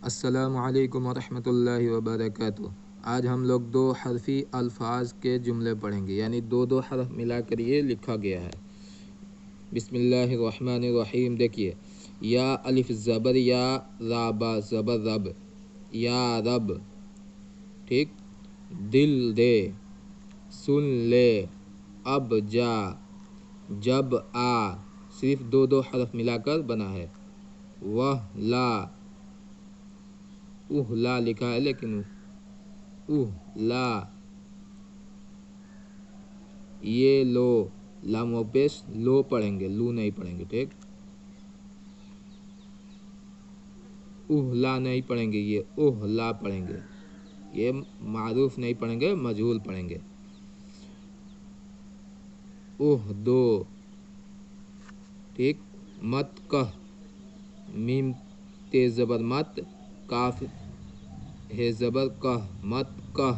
السلام علیکم ورحمۃ اللہ وبرکاتہ۔ آج ہم لوگ دو حرفی الفاظ کے جملے پڑھیں گے، یعنی دو حرف ملا کر یہ لکھا گیا ہے۔ بسم اللہ الرحمن الرحیم۔ دیکھیے، یا الف زبر یا، رابا زبر رب، یا رب، ٹھیک، دل دے، سن لے، اب جا، جب آ، صرف دو حرف ملا کر بنا ہے۔ وہ لا، لا لکھا ہے لیکن لا، یہ لو، لام و پیش لو پڑھیں گے، لو نہیں پڑھیں گے، ٹھیک، لا نہیں پڑھیں گے، یہ لا پڑھیں گے، یہ معروف نہیں پڑھیں گے، مجہول پڑھیں گے۔ دو، ٹھیک، مت کہ، میم تے زبر مت، کاف ہے زبر کہ، مت کہ،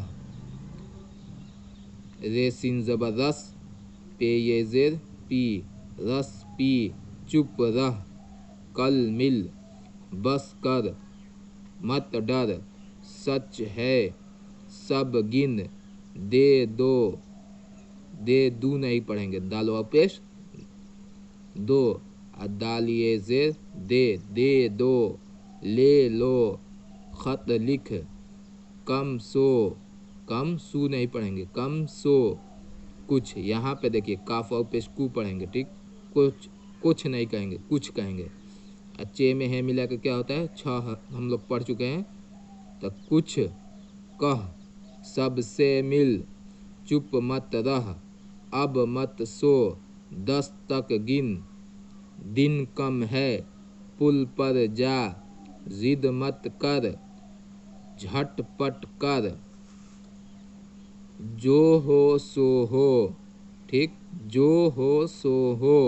رے سین زبر رس، پے یہ زیر پی، رس پی، چپ رہ، کل مل، بس کر، مت ڈر، سچ ہے، سب گن، دے دو، دے دو نہیں پڑھیں گے، دال و پیش دو، دال یہ زیر دے، دے دو، لے لو، خط لکھ، کم سو، کم سو نہیں پڑھیں گے، کم سو، کچھ، یہاں پہ دیکھیے کاف اور پیش کو پڑھیں گے، ٹھیک، کچھ نہیں کہیں گے، کچھ کہیں گے۔ اچھے میں ہے ملا کے کیا ہوتا ہے، ہم لوگ پڑھ چکے ہیں، تو کچھ کہ، سب سے مل، چپ مت رہ، اب مت سو، 10 تک گن، دن کم ہے، پل پر جا، ضد مت کر، جھٹ پٹ کر، جو ہو سو ہو، ٹھیک، جو ہو سو ہو،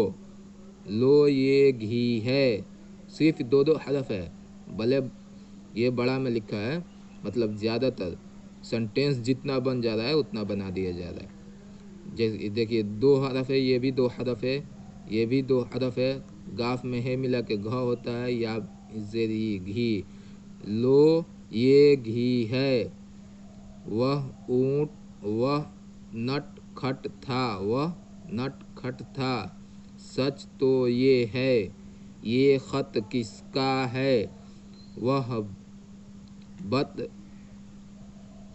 لو یہ گھی ہے، صرف دو حرف ہے، بھلے یہ بڑا میں لکھا ہے، مطلب زیادہ تر سنٹینس جتنا بن جا رہا ہے اتنا بنا دیا جا رہا ہے۔ جیسے دیکھیے 2 حرف ہے، یہ بھی 2 حرف ہے، یہ بھی 2 حرف ہے، گاف میں ہے ملا کے گھ ہوتا ہے، یا زیری گھی، لو یہ گھی ہے، وہ اونٹ، وہ نٹ کھٹ تھا، وہ نٹ کھٹ تھا، سچ تو یہ ہے، یہ خط کس کا ہے، وہ بت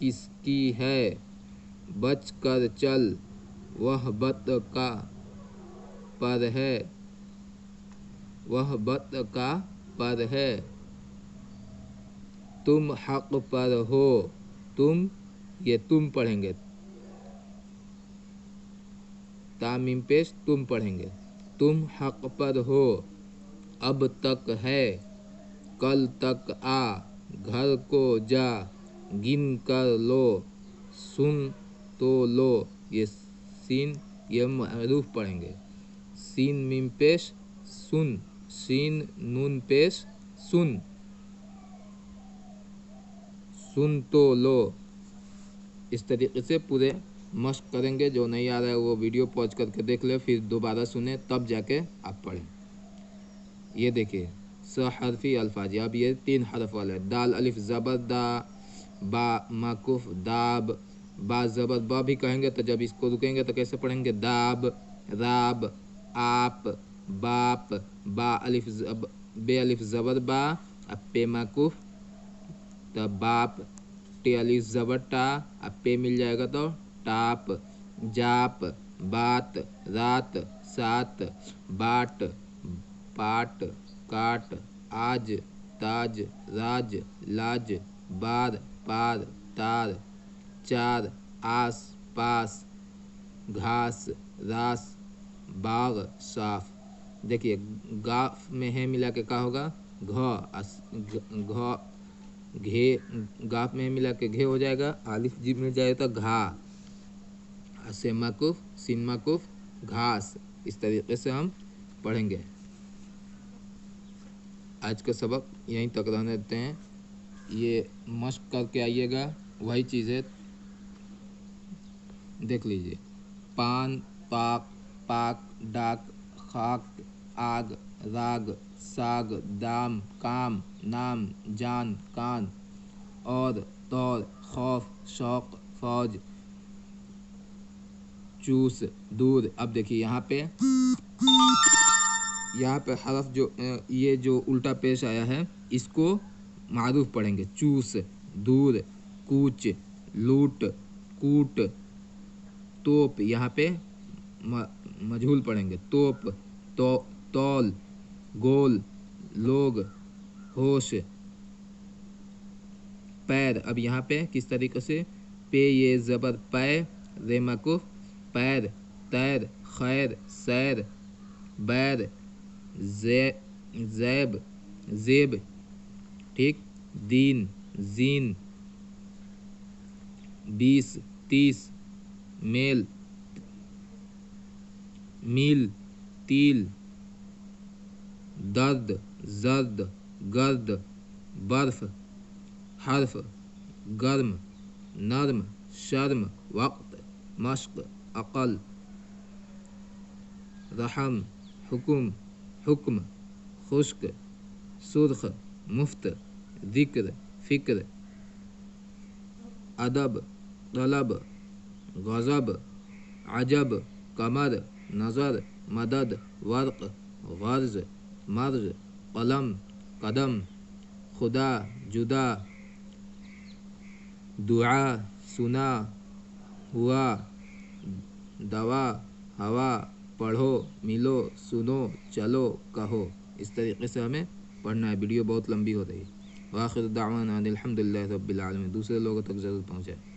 کس کی ہے، بچ کر چل، وہ بت کا پر ہے، وہ بت کا پر ہے، تم حق پر ہو، تم، یہ تم پڑھیں گے، تامیم پیش تم پڑھیں گے، تم حق پر ہو، اب تک ہے، کل تک آ، گھر کو جا، گن کر لو، سن تو لو، یہ سین، یہ معروف پڑھیں گے، سین میم پیش سن، سین نون پیش سن، سن تو لو۔ اس طریقے سے پورے مشق کریں گے، جو نہیں آ رہا ہے وہ ویڈیو پوز کر کے دیکھ لیں، پھر دوبارہ سنیں، تب جا کے آپ پڑھیں۔ یہ دیکھیے حرفی الفاظ، اب یہ 3 حرف والے، دال الف زبر دا، با مکف داب، با زبر با بھی کہیں گے تو جب اس کو رکیں گے تو کیسے پڑھیں گے، داب، راب، آپ، باپ، با الف بے الف زبر با، اب پے مکف، تو باپ، ٹے الف زبر ٹا، اب پے مل جائے گا تو ٹاپ، جاپ، بات، رات، سات، باٹ، پاٹ، کاٹ، آج، تاج، راج، لاج، بار، پار، تار، چار، آس پاس، گھاس، راس، باغ، صاف۔ دیکھیے گاف میں ہے ملا کے کیا ہوگا، گھے، گاف میں ملا کے گھے ہو جائے گا، الف جی مل جائے گا گھا، سے مکف، سین مکف، گھاس۔ اس طریقے سے ہم پڑھیں گے۔ آج کا سبق یہیں تک رہنے دیتے ہیں، یہ مشق کر کے آئیے گا، وہی چیزیں دیکھ لیجیے، پان، پاک، پاک، ڈاک، خاک، آگ، راگ، ساگ دام کام نام جان کان اور طور خوف شوق فوج چوس دور. اب دیکھیے یہاں پہ حرف جو یہ جو الٹا پیش آیا ہے اس کو معروف پڑھیں گے. چوس دور کوچ لوٹ کوٹ توپ. یہاں پہ مجہول پڑھیں گے. توپ تول گول لوگ ہوش پیر. اب یہاں پہ کس طریقے سے پے یہ زبر پے ر مکف پیر تیر خیر سیر بیر زیب زیب ٹھیک دین زین 20 30 میل میل تیل درد زرد گرد برف حرف گرم نرم شرم وقت مشق عقل رحم حکم حکم خشک سرخ مفت ذکر فکر ادب طلب غضب عجب کمر نظر مدد ورق غرض مرض قلم قدم خدا جدا دعا سنا ہوا دوا ہوا پڑھو ملو سنو چلو کہو. اس طریقے سے ہمیں پڑھنا ہے. ویڈیو بہت لمبی ہو رہی ہے. وآخر دعوانا الحمدللہ رب العالمین. دوسرے لوگوں تک ضرور پہنچائے.